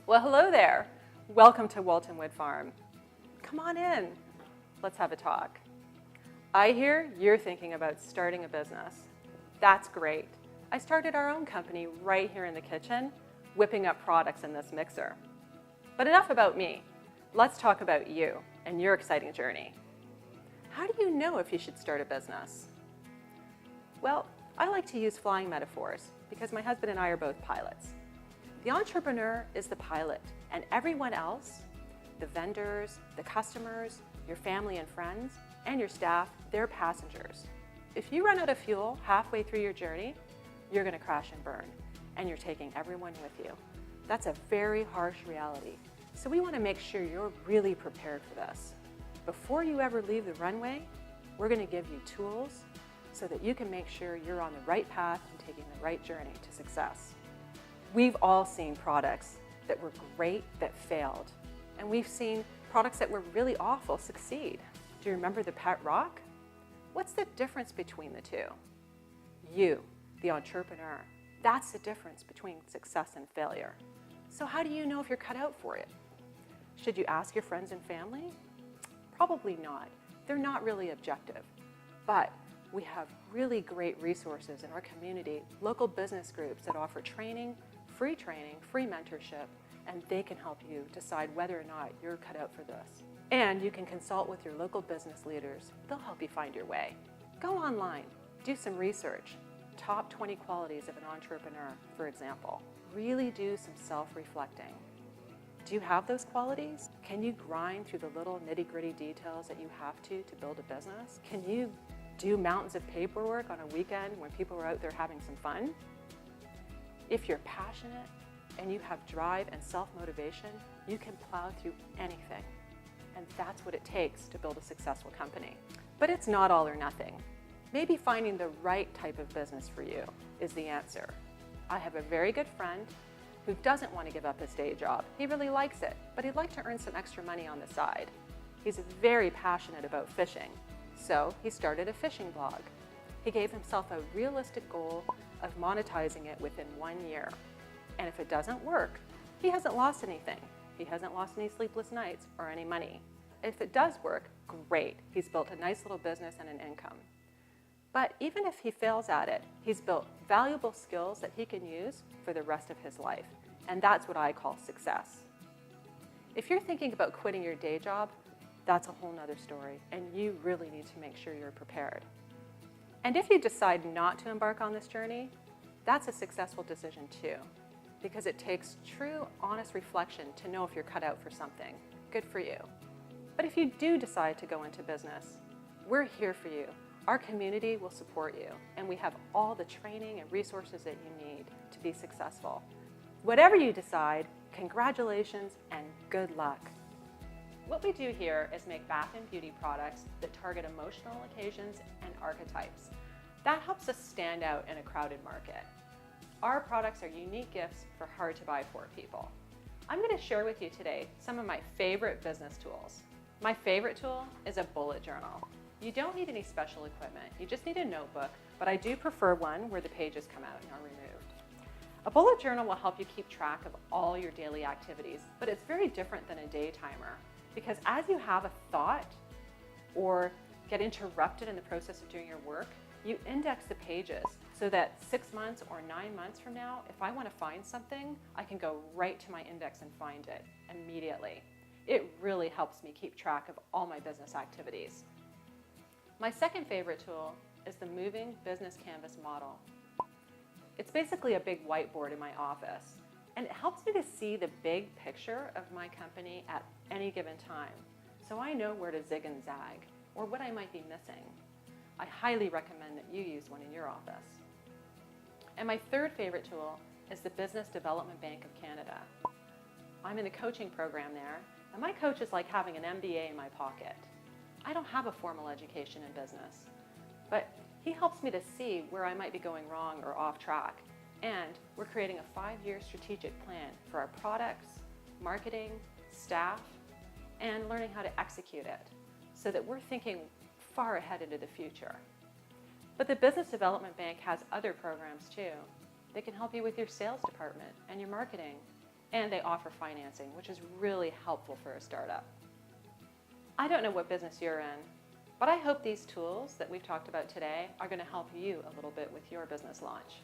Well, hello there. Welcome to Walton Wood Farm. Come on in. Let's have a talk. I hear you're thinking about starting a business. That's great. I started our own company right here in the kitchen, whipping up products in this mixer. But enough about me. Let's talk about you and your exciting journey. How do you know if you should start a business? Well, I like to use flying metaphors because my husband and I are both pilots. The entrepreneur is the pilot, and everyone else, the vendors, the customers, your family and friends, and your staff, they're passengers. If you run out of fuel halfway through your journey, you're going to crash and burn, and you're taking everyone with you. That's a very harsh reality. So we want to make sure you're really prepared for this. Before you ever leave the runway, we're going to give you tools so that you can make sure you're on the right path and taking the right journey to success. We've all seen products that were great that failed, and we've seen products that were really awful succeed. Do you remember the pet rock? What's the difference between the two? You, the entrepreneur, that's the difference between success and failure. So how do you know if you're cut out for it? Should you ask your friends and family? Probably not. They're not really objective. But we have really great resources in our community, local business groups that offer training, free mentorship, and they can help you decide whether or not you're cut out for this. And you can consult with your local business leaders. They'll help you find your way. Go online, do some research. Top 20 qualities of an entrepreneur, for example. Really do some self-reflecting. Do you have those qualities? Can you grind through the little nitty-gritty details that you have to build a business? Can you do mountains of paperwork on a weekend when people are out there having some fun? If you're passionate and you have drive and self-motivation, you can plow through anything. And that's what it takes to build a successful company. But it's not all or nothing. Maybe finding the right type of business for you is the answer. I have a very good friend who doesn't want to give up his day job. He really likes it, but he'd like to earn some extra money on the side. He's very passionate about fishing, so he started a fishing blog. He gave himself a realistic goal of monetizing it within 1 year. And if it doesn't work, he hasn't lost anything. He hasn't lost any sleepless nights or any money. If it does work, great. He's built a nice little business and an income. But even if he fails at it, he's built valuable skills that he can use for the rest of his life. And that's what I call success. If you're thinking about quitting your day job, that's a whole nother story, and you really need to make sure you're prepared. And if you decide not to embark on this journey, that's a successful decision too, because it takes true, honest reflection to know if you're cut out for something. Good for you. But if you do decide to go into business, we're here for you. Our community will support you, and we have all the training and resources that you need to be successful. Whatever you decide, congratulations and good luck. What we do here is make bath and beauty products that target emotional occasions and archetypes. That helps us stand out in a crowded market. Our products are unique gifts for hard-to-buy-for people. I'm going to share with you today some of my favorite business tools. My favorite tool is a bullet journal. You don't need any special equipment, you just need a notebook, but I do prefer one where the pages come out and are removed. A bullet journal will help you keep track of all your daily activities, but it's very different than a day timer, because as you have a thought or get interrupted in the process of doing your work, you index the pages so that 6 months or 9 months from now, if I want to find something, I can go right to my index and find it immediately. It really helps me keep track of all my business activities. My second favorite tool is the Moving Business Canvas model. It's basically a big whiteboard in my office, and it helps me to see the big picture of my company at any given time, so I know where to zig and zag or what I might be missing. I highly recommend that you use one in your office. And my third favorite tool is the Business Development Bank of Canada. I'm in a coaching program there, and my coach is like having an MBA in my pocket. I don't have a formal education in business, but he helps me to see where I might be going wrong or off track. And we're creating a 5-year strategic plan for our products, marketing, staff, and learning how to execute it so that we're thinking far ahead into the future. But the Business Development Bank has other programs too. They can help you with your sales department and your marketing. and they offer financing, which is really helpful for a startup. I don't know what business you're in, but I hope these tools that we've talked about today are going to help you a little bit with your business launch.